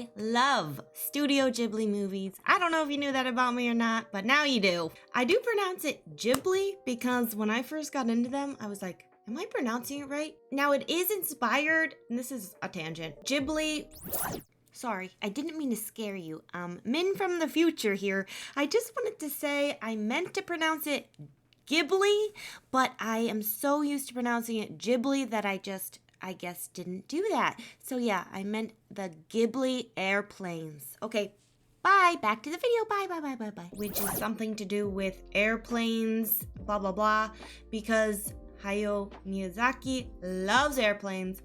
I love Studio Ghibli movies. I don't know if you knew that about me or not, but now you do. I do pronounce it Ghibli because when I first got into them, I was like, am I pronouncing it right? Now it is inspired, and this is a tangent. Ghibli, sorry, I didn't mean to scare you. Min from the future here. I just wanted to say I meant to pronounce it Ghibli, but I am so used to pronouncing it Ghibli that I guess didn't do that. So yeah, I meant the Ghibli airplanes. Okay, bye, back to the video, bye. Which is something to do with airplanes, blah, blah, blah, because Hayao Miyazaki loves airplanes,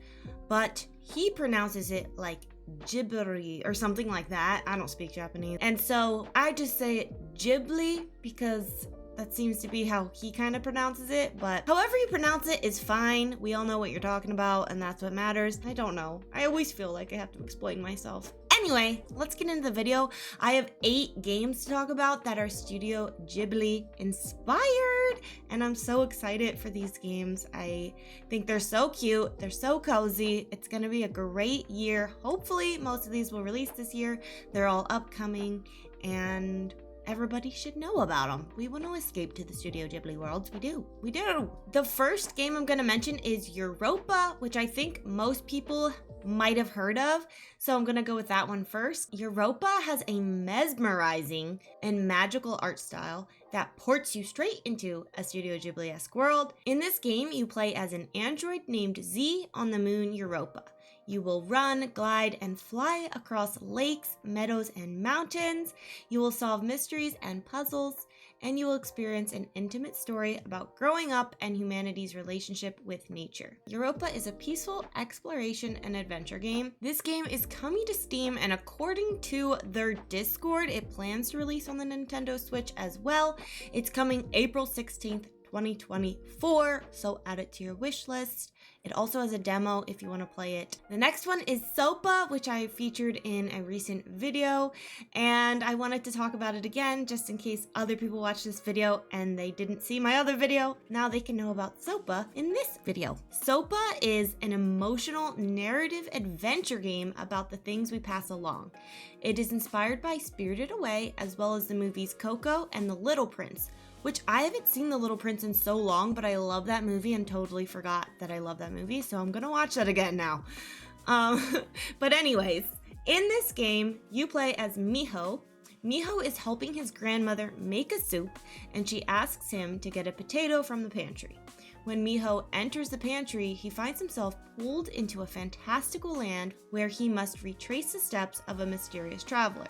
but he pronounces it like Ghibli or something like that. I don't speak Japanese. And so I just say it Ghibli because that seems to be how he kind of pronounces it, but however you pronounce it is fine. We all know what you're talking about, and that's what matters. I don't know. I always feel like I have to explain myself. Anyway, let's get into the video. I have 8 games to talk about that are Studio Ghibli inspired, and I'm so excited for these games. I think they're so cute. They're so cozy. It's gonna be a great year. Hopefully, most of these will release this year. They're all upcoming, and everybody should know about them. We want to escape to the Studio Ghibli worlds. We do. The first game I'm going to mention is Europa, which I think most people might have heard of. So I'm going to go with that one first. Europa has a mesmerizing and magical art style that ports you straight into a Studio Ghibli-esque world. In this game, you play as an android named Z on the moon Europa. You will run, glide, and fly across lakes, meadows, and mountains. You will solve mysteries and puzzles, and you will experience an intimate story about growing up and humanity's relationship with nature. Europa is a peaceful exploration and adventure game. This game is coming to Steam, and according to their Discord, it plans to release on the Nintendo Switch as well. It's coming April 16th, 2024, so add it to your wish list. It also has a demo if you want to play it. The next one is Sopa, which I featured in a recent video, and I wanted to talk about it again just in case other people watch this video and they didn't see my other video. Now they can know about Sopa in this video. Sopa is an emotional narrative adventure game about the things we pass along. It is inspired by Spirited Away as well as the movies Coco and The Little Prince, which I haven't seen The Little Prince in so long, but I love that movie and totally forgot that I love that movie, so I'm gonna watch that again now. But anyways, in this game, you play as Miho. Miho is helping his grandmother make a soup, and she asks him to get a potato from the pantry. When Miho enters the pantry, he finds himself pulled into a fantastical land where he must retrace the steps of a mysterious traveler.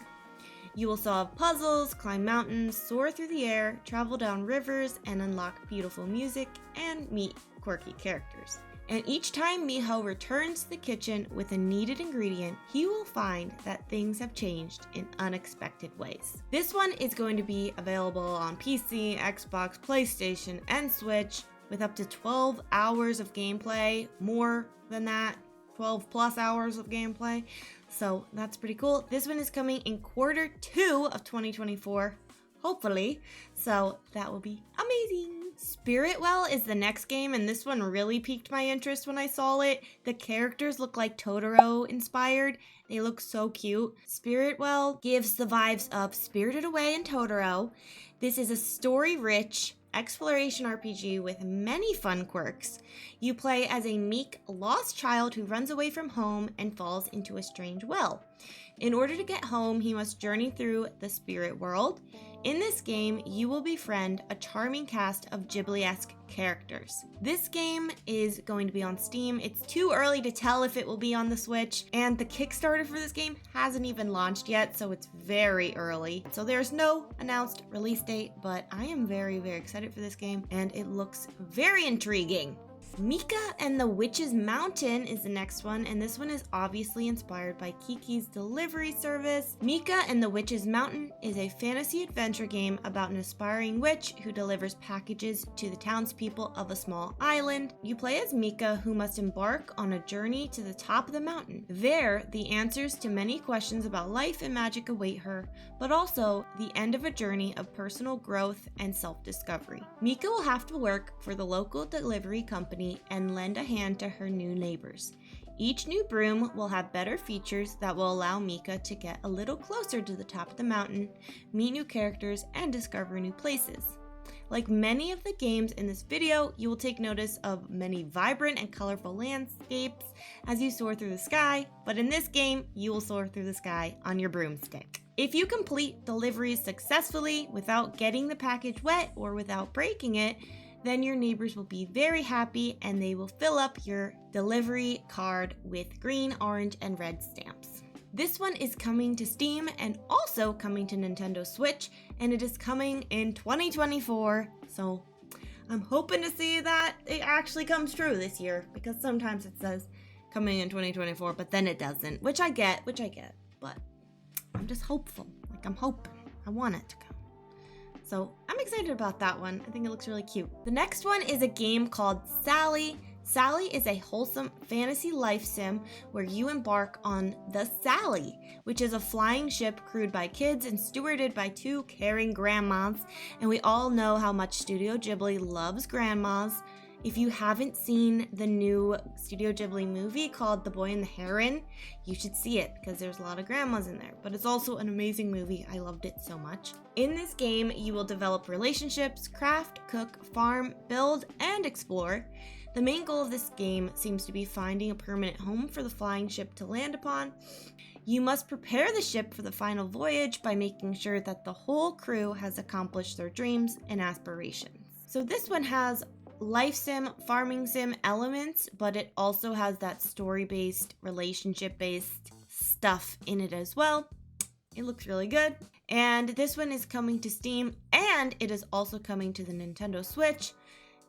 You will solve puzzles, climb mountains, soar through the air, travel down rivers, and unlock beautiful music and meet quirky characters. And each time Miho returns to the kitchen with a needed ingredient, he will find that things have changed in unexpected ways. This one is going to be available on PC, Xbox, PlayStation, and Switch with up to 12 hours of gameplay, more than that, 12 plus hours of gameplay. So that's pretty cool. This one is coming in Q2 of 2024, hopefully. So that will be amazing. Spiritwell is the next game, and this one really piqued my interest when I saw it. The characters look like Totoro inspired. They look so cute. Spiritwell gives the vibes of Spirited Away and Totoro. This is a story-rich exploration RPG with many fun quirks. You play as a meek, lost child who runs away from home and falls into a strange well. In order to get home, he must journey through the spirit world. In this game, you will befriend a charming cast of Ghibli-esque characters. This game is going to be on Steam. It's too early to tell if it will be on the Switch, and the Kickstarter for this game hasn't even launched yet, so it's very early. So there's no announced release date, but I am very, very excited for this game, and it looks very intriguing. Mika and the Witch's Mountain is the next one, and this one is obviously inspired by Kiki's Delivery Service. Mika and the Witch's Mountain is a fantasy adventure game about an aspiring witch who delivers packages to the townspeople of a small island. You play as Mika, who must embark on a journey to the top of the mountain. There, the answers to many questions about life and magic await her, but also the end of a journey of personal growth and self-discovery. Mika will have to work for the local delivery company and lend a hand to her new neighbors. Each new broom will have better features that will allow Mika to get a little closer to the top of the mountain, meet new characters, and discover new places. Like many of the games in this video, you will take notice of many vibrant and colorful landscapes as you soar through the sky, but in this game, you will soar through the sky on your broomstick. If you complete deliveries successfully without getting the package wet or without breaking it, then your neighbors will be very happy and they will fill up your delivery card with green, orange, and red stamps. This one is coming to Steam and also coming to Nintendo Switch, and it is coming in 2024, so I'm hoping to see that it actually comes true this year, because sometimes it says coming in 2024, but then it doesn't, which I get, but I'm just hopeful. Like, I'm hoping. I want it to come. So I'm excited about that one. I think it looks really cute. The next one is a game called Sally. Sally is a wholesome fantasy life sim where you embark on the Sally, which is a flying ship crewed by kids and stewarded by two caring grandmas. And we all know how much Studio Ghibli loves grandmas. If you haven't seen the new Studio Ghibli movie called The Boy and the Heron, you should see it because there's a lot of grandmas in there. But it's also an amazing movie. I loved it so much. In this game, you will develop relationships, craft, cook, farm, build, and explore. The main goal of this game seems to be finding a permanent home for the flying ship to land upon. You must prepare the ship for the final voyage by making sure that the whole crew has accomplished their dreams and aspirations. So this one has life sim, farming sim elements, but it also has that story-based, relationship-based stuff in it as well. It looks really good. And this one is coming to Steam, and it is also coming to the Nintendo Switch.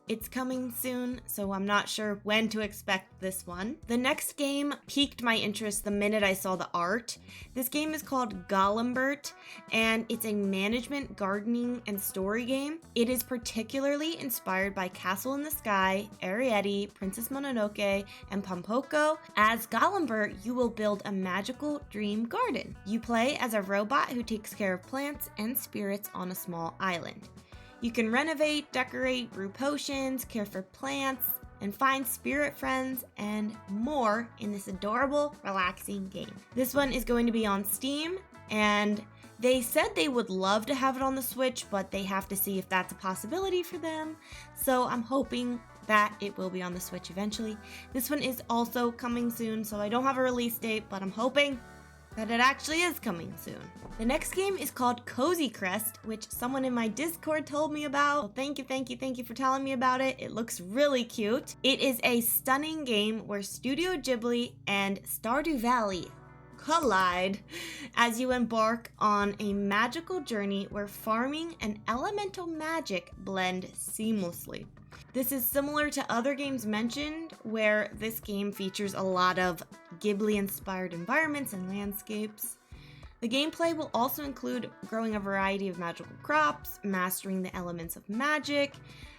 It's coming soon, so I'm not sure when to expect this one. The next game piqued my interest the minute I saw the art. This game is called Golembert, and it's a management, gardening, and story game. It is particularly inspired by Castle in the Sky, Arrietty, Princess Mononoke, and Pompoko. As Golembert, you will build a magical dream garden. You play as a robot who takes care of plants and spirits on a small island. You can renovate, decorate, brew potions, care for plants, and find spirit friends and more in this adorable, relaxing game. This one is going to be on Steam, and they said they would love to have it on the Switch, but they have to see if that's a possibility for them. So I'm hoping that it will be on the Switch eventually. This one is also coming soon, so I don't have a release date, but I'm hoping that it actually is coming soon. The next game is called Cozy Crest, which someone in my Discord told me about. So thank you for telling me about it. It looks really cute. It is a stunning game where Studio Ghibli and Stardew Valley collide as you embark on a magical journey where farming and elemental magic blend seamlessly. This is similar to other games mentioned, where this game features a lot of Ghibli-inspired environments and landscapes. The gameplay will also include growing a variety of magical crops, mastering the elements of magic,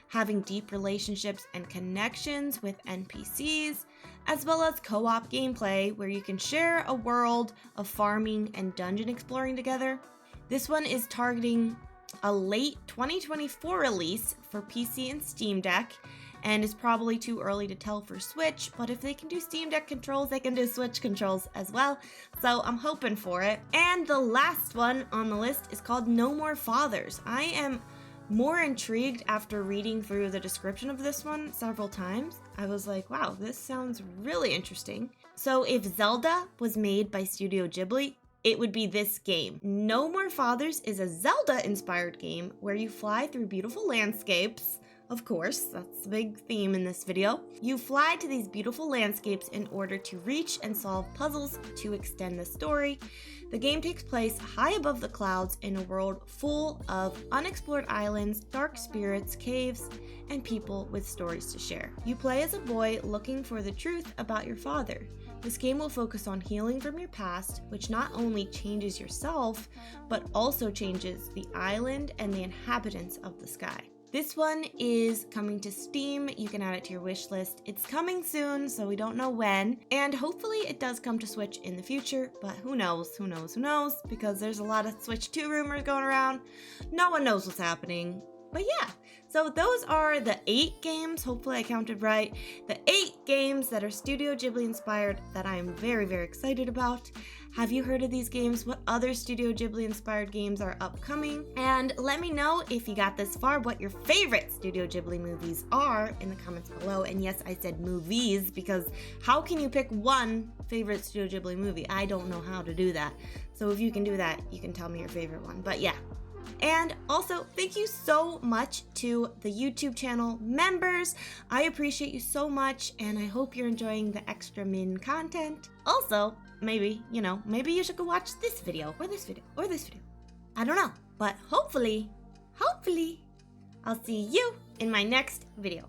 having deep relationships and connections with NPCs, as well as co-op gameplay where you can share a world of farming and dungeon exploring together. This one is targeting a late 2024 release for PC and Steam Deck, and is probably too early to tell for Switch, but if they can do Steam Deck controls, they can do Switch controls as well, so I'm hoping for it. And the last one on the list is called No More Fathers. I am more intrigued after reading through the description of this one several times. I was like, wow, this sounds really interesting. So if Zelda was made by Studio Ghibli, it would be this game. No More Fathers is a Zelda-inspired game where you fly through beautiful landscapes. Of course, that's the big theme in this video. You fly to these beautiful landscapes in order to reach and solve puzzles to extend the story. The game takes place high above the clouds in a world full of unexplored islands, dark spirits, caves, and people with stories to share. You play as a boy looking for the truth about your father. This game will focus on healing from your past, which not only changes yourself, but also changes the island and the inhabitants of the sky. This one is coming to Steam. You can add it to your wish list. It's coming soon, so we don't know when. And hopefully it does come to Switch in the future, but who knows, because there's a lot of Switch 2 rumors going around. No one knows what's happening. But yeah, so those are the 8 games, hopefully I counted right, the 8 games that are Studio Ghibli inspired that I'm very, very excited about. Have you heard of these games? What other Studio Ghibli inspired games are upcoming? And let me know if you got this far what your favorite Studio Ghibli movies are in the comments below. And yes, I said movies because how can you pick one favorite Studio Ghibli movie? I don't know how to do that. So if you can do that, you can tell me your favorite one. But yeah. And also, thank you so much to the YouTube channel members. I appreciate you so much, and I hope you're enjoying the extra min content. Also, maybe you should go watch this video, or this video, or this video. I don't know, but hopefully, I'll see you in my next video.